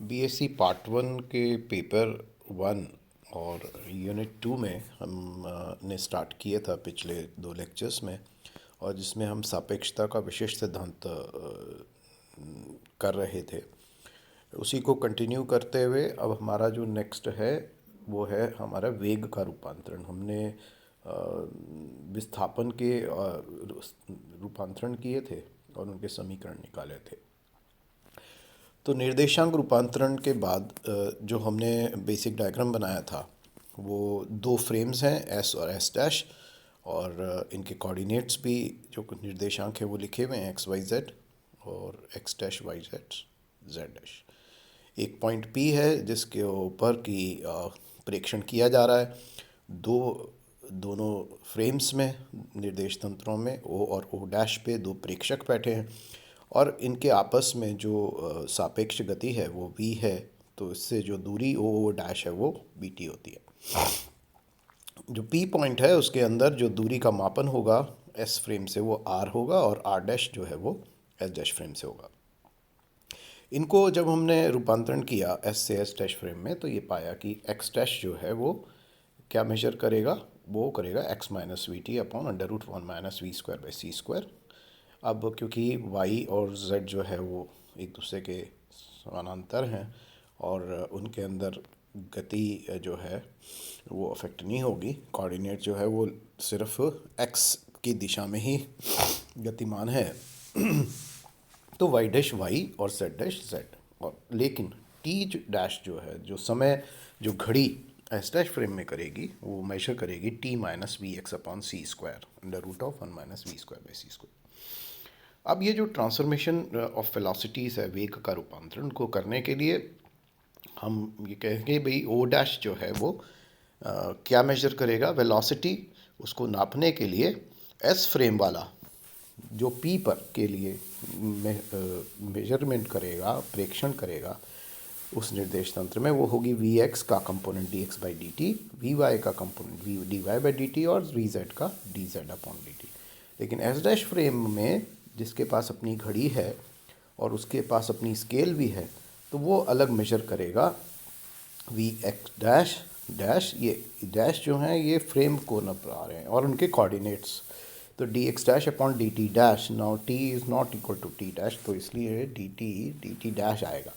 BSc part one के paper one और unit to में हम ने स्टार्ट किया था पिछले दो लेक्चर्स में, और जिसमें हम सापेक्षता का विशिष्ट सिद्धांत कर रहे थे। उसी को कंटिन्यू करते हुए अब हमारा जो नेक्स्ट है वो है हमारा वेग का रूपांतरण। हमने विस्थापन के रूपांतरण किए थे और उनके समीकरण निकाले थे। तो निर्देशांक रूपांतरण के बाद जो हमने बेसिक डायग्राम बनाया था वो दो फ्रेम्स हैं, एस और एस डैश, और इनके कोऑर्डिनेट्स भी जो कुछ निर्देशांक है वो लिखे हुए हैं, एक्स वाई जेड और X dash Y Z Z dash. एक पॉइंट पी है जिसके ऊपर की प्रेक्षण किया जा रहा है। दोनों फ्रेम्स में, निर्देश तंत्रों में ओ और ओ डैश पे दो प्रेक्षक बैठे हैं और इनके आपस में जो सापेक्ष गति है वो v है। तो इससे जो दूरी ओ डैश है वो bt होती है। जो p पॉइंट है उसके अंदर जो दूरी का मापन होगा s फ्रेम से वो r होगा और r डैश जो है वो s डैश फ्रेम से होगा। इनको जब हमने रूपांतरण किया s से s डैश फ्रेम में तो ये पाया कि x डैश जो है वो क्या मेजर करेगा, वो करेगा x minus V T upon under root one minus we square by C square. अब क्योंकि y और z जो है वो एक दूसरे के समानांतर हैं और उनके अंदर गति जो है वो अफेक्ट नहीं होगी, कोऑर्डिनेट जो है वो सिर्फ x की दिशा में ही गतिमान है तो y डैश y और z डैश z। और लेकिन t डैश जो है, जो समय जो घड़ी एस डैश फ्रेम में करेगी वो मेजर करेगी t minus we x upon C square under root of one minus we square by C square. अब ये जो ट्रांसफॉर्मेशन ऑफ वेलोसिटीज़ है, वेग का रूपांतरण को करने के लिए हम ये कहेंगे भाई ओ डैश जो है वो क्या मेजर करेगा, वेलोसिटी। उसको नापने के लिए एस फ्रेम वाला जो पी पर के लिए मेजरमेंट करेगा, प्रेक्षण करेगा उस निर्देश तंत्र में, वो होगी वी एक्स का component D X by D T, V Y का component V D Y by D T और वी जेड का D Z upon D T. लेकिन एस डैश फ्रेम में जिसके पास अपनी घड़ी है और उसके पास अपनी स्केल भी है तो वो अलग मेजर करेगा वी एक्स डैश डैश। ये डैश जो हैं ये फ्रेम को नंबर आ रहे हैं और उनके कोऑर्डिनेट्स। तो D X dash upon D T dash, now T is not equal to T dash, तो इसलिए डी टी डैश आएगा।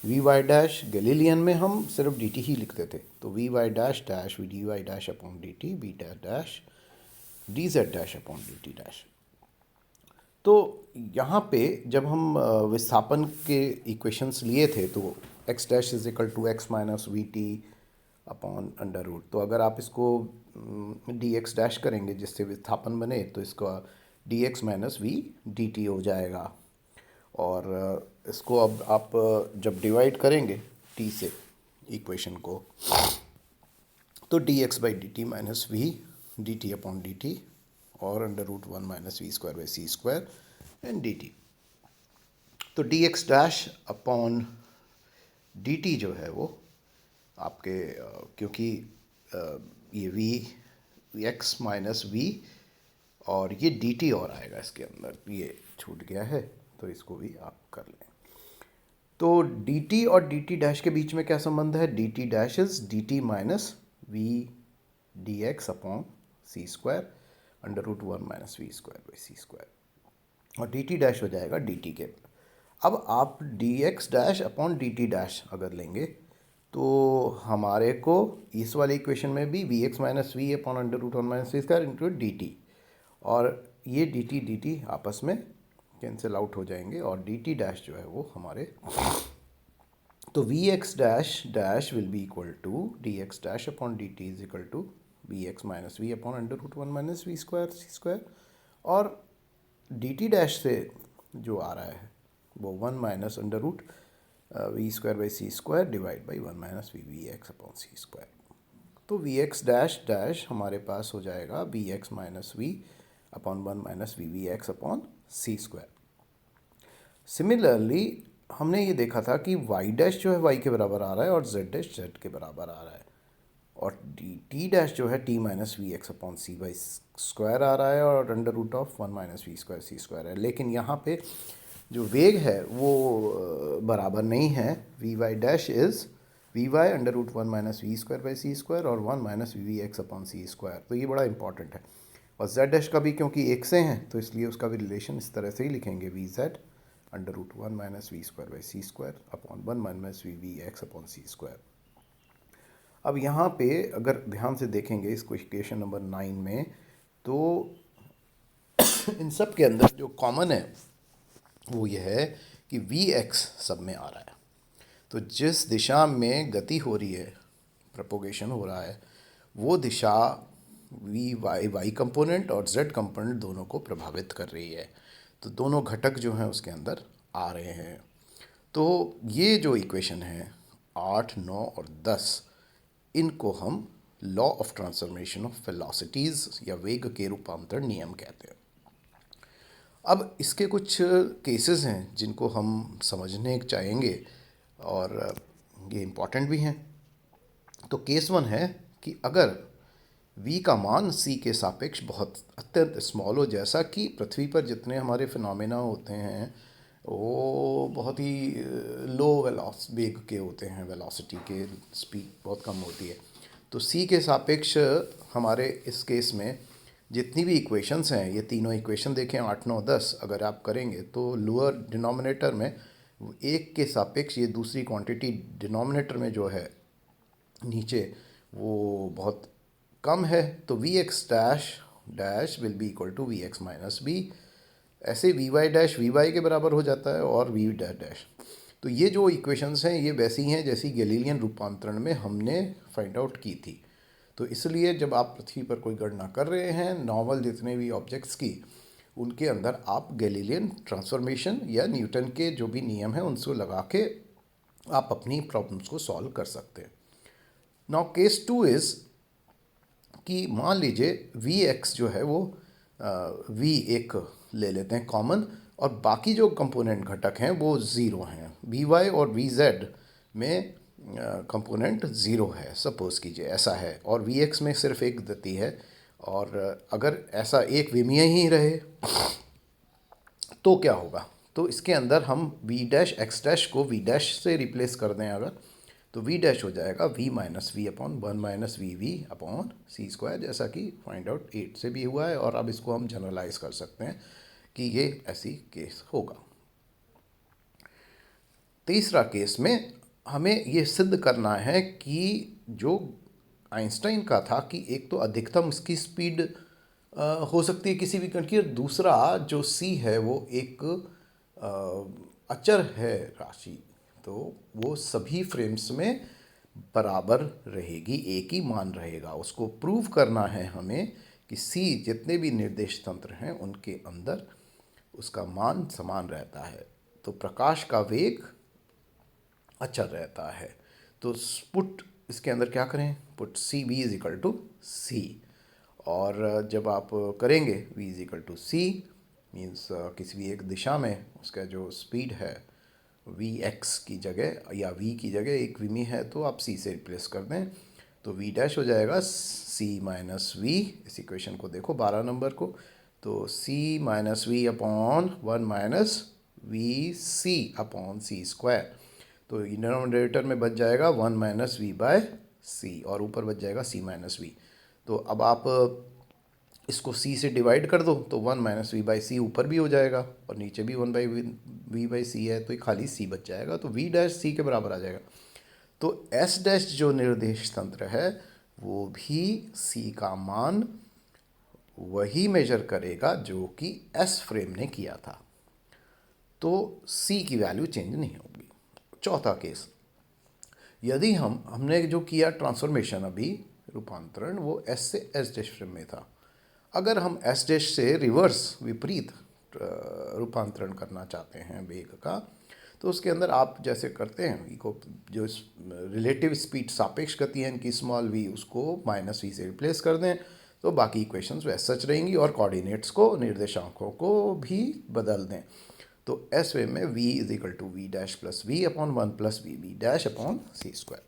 वी वाई डैश गैलीलियन में हम सिर्फ डी टी ही लिखते थे, तो V Y dash dash V D Y dash upon D T B dash dash D Z dash upon D T dash. तो यहाँ पे जब हम विस्थापन के इक्वेशंस लिए थे तो X dash is equal to X minus V T upon under root. तो अगर आप इसको डी एक्स डैश करेंगे जिससे विस्थापन बने तो इसका D X minus V D T हो जाएगा। और इसको अब आप जब डिवाइड करेंगे टी से इक्वेशन को तो D X by D T minus V D T upon D T और under root one minus we square by C square and D T. तो D X dash upon D T जो है वो आपके क्योंकि ये वी एक्स माइनस वी और ये डी टी और आएगा इसके अंदर, ये छूट गया है तो इसको भी आप कर लें। तो डी टी और डी टी डैश के बीच में क्या संबंध है, D T dash is D T minus V D X upon C square under root one minus we square by C square, और डी टी डैश हो जाएगा डी टी के। अब आप D X dash upon D T dash अगर लेंगे तो हमारे को इस वाले इक्वेशन में भी V X minus we upon under root one minus we square into D T, और ये डी टी आपस में कैंसिल आउट हो जाएंगे और डी टी डैश जो है वो हमारे, तो V X dash dash will be equal to D X dash upon D T is equal to V X minus we upon under root one minus we square C square, और D T dash से जो आ रहा है वो one minus under root V square by C square divide by one minus we x upon C square. तो V X dash dash हमारे पास हो जाएगा V X minus we upon one minus we x upon C square. Similarly हमने ये देखा था कि वाई डैश जो है वाई के बराबर आ रहा है और जेड डैश जेड के बराबर आ रहा है, और डी टी डैश जो है T minus we x upon C by square आ रहा है और under root of one minus we square C square है। लेकिन यहाँ पे जो वेग है वो बराबर नहीं है। V Y dash is V Y under root one minus we square by C square और one minus we x upon C square. तो ये बड़ा इंपॉर्टेंट है। और जेड डैश का भी क्योंकि एक से हैं तो इसलिए उसका भी रिलेशन इस तरह से ही लिखेंगे, v z under root one minus we square by C square upon one minus we x upon C square. अब यहाँ पे अगर ध्यान से देखेंगे इसको इक्वेशन नंबर 9 में, तो इन सब के अंदर जो कॉमन है वो ये है कि वी एक्स सब में आ रहा है। तो जिस दिशा में गति हो रही है, प्रोपोगेशन हो रहा है, वो दिशा वी वाई कंपोनेंट और जेड कंपोनेंट दोनों को प्रभावित कर रही है। तो दोनों घटक जो हैं उसके अंदर आ रहे हैं। तो ये जो इक्वेशन है 8, 9 और 10, इनको हम law of transformation of velocities या वेग के रूपांतरण नियम कहते हैं। अब इसके कुछ केसेस हैं जिनको हम समझने चाहेंगे और ये इम्पॉर्टेंट भी हैं। तो केस 1 है कि अगर v का मान c के सापेक्ष बहुत अत्यंत स्मॉल हो, जैसा कि पृथ्वी पर जितने हमारे फिनोमेना होते हैं वो बहुत ही लो वेग के होते हैं, वेलोसिटी के स्पीड बहुत कम होती है। तो c के सापेक्ष हमारे इस केस में जितनी भी इक्वेशंस हैं, ये तीनों इक्वेशन देखें 8, 9, 10, अगर आप करेंगे तो लोअर डिनोमिनेटर में एक के सापेक्ष ये दूसरी क्वांटिटी डिनोमिनेटर में जो है नीचे वो बहुत कम है। तो V X dash dash will be equal to V X minus B. ऐसे V Y dash V Y के बराबर हो जाता है और वी डैश डैश। तो ये जो इक्वेशंस हैं ये वैसी हैं जैसी गैलीलियन रूपांतरण में हमने फाइंड आउट की थी। तो इसलिए जब आप पृथ्वी पर कोई गणना कर रहे हैं नॉर्मल जितने भी ऑब्जेक्ट्स की, उनके अंदर आप गैलीलियन ट्रांसफॉर्मेशन या न्यूटन के जो भी नियम हैं उनको लगा के आप अपनी प्रॉब्लम्स को सॉल्व कर सकते हैं। नाउ केस 2 इज़ कि मान लीजिए वी एक्स जो है वो वी एक ले लेते हैं कॉमन, और बाकी जो कंपोनेंट घटक हैं वो ज़ीरो हैं। वी वाई और वी जेड में कंपोनेंट ज़ीरो है, सपोज़ कीजिए ऐसा है, और वी एक्स में सिर्फ एक गति है। और अगर ऐसा एक विमीय ही रहे तो क्या होगा? तो इसके अंदर हम वी डैश एक्स डैश को वी डैश से रिप्लेस कर दें अगर, तो वी डैश हो जाएगा v minus we upon one minus we upon C square, जैसा कि फाइंड आउट 8 से भी हुआ है। और अब इसको हम जनरलाइज कर सकते हैं कि ये ऐसी केस होगा। तीसरा केस में हमें ये सिद्ध करना है कि जो आइंस्टाइन का था कि एक तो अधिकतम इसकी स्पीड हो सकती है किसी भी कण की, और दूसरा जो c है वो एक अचर है राशि, तो वो सभी फ्रेम्स में बराबर रहेगी, एक ही मान रहेगा। उसको प्रूव करना है हमें कि c जितने भी निर्देश तंत्र हैं उनके अंदर उसका मान समान रहता है। तो प्रकाश का वेग अचर रहता है। तो पुट इसके अंदर क्या करें, put C V is equal to C, और जब आप करेंगे v is equal to C means किसी भी एक दिशा में उसका जो स्पीड है वी एक्स की जगह या v की जगह एक विमी है तो आप c से रिप्लेस कर दें, तो v डैश हो जाएगा c माइनस वी। इस इक्वेशन को देखो 12 नंबर को, तो c minus we upon one minus v c upon C square. तो डिनोमिनेटर में बच जाएगा one minus v by c और ऊपर बच जाएगा c माइनस वी। तो अब आप इसको c से डिवाइड कर दो तो वन माइनस वी बाई सी ऊपर भी हो जाएगा और नीचे भी वन बाई वी बाई सी है, तो ये खाली c बच जाएगा, तो v डैश c के बराबर आ जाएगा। तो s डैश जो निर्देश तंत्र है वो भी c का मान वही मेजर करेगा जो कि s फ्रेम ने किया था, तो c की वैल्यू चेंज नहीं होगी। चौथा केस, यदि हमने जो किया ट्रांसफॉर्मेशन अभी रूपांतरण वो s से s डैश फ्रेम में था, अगर हम s डैश से रिवर्स विपरीत रूपांतरण करना चाहते हैं वेग का, तो उसके अंदर आप जैसे करते हैं v को, जो रिलेटिव स्पीड सापेक्ष गति है इनकी स्मॉल v, उसको माइनस वी से रिप्लेस कर दें, तो बाकी इक्वेशंस वैसे सच रहेंगी और कोऑर्डिनेट्स को, निर्देशांकों को भी बदल दें। तो एस वे में v is equal to v dash plus v upon one plus v dash upon C square.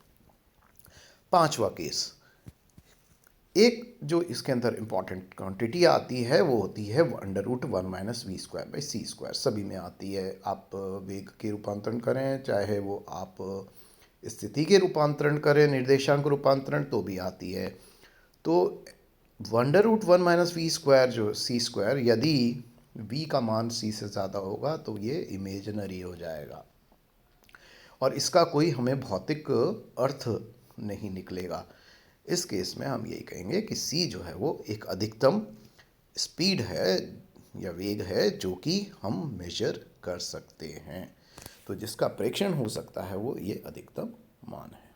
पांचवा केस, एक जो इसके अंदर इम्पॉर्टेंट क्वांटिटी आती है वो होती है √1 - v² / c²। सभी में आती है। आप वेग के रूपांतरण करें, चाहे वो आप स्थिति के रूपांतरण करें, निर्देशांक रूपांतरण, तो भी आती है। तो √1 - v² जो c², यदि v का मान c से ज़्यादा होगा तो ये इमेजिनरी हो जाएगा और इसका कोई हमें भौतिक अर्थ नहीं निकलेगा। इस केस में हम यही कहेंगे कि c जो है वो एक अधिकतम स्पीड है या वेग है जो कि हम मेजर कर सकते हैं। तो जिसका प्रेक्षण हो सकता है वो ये अधिकतम मान है।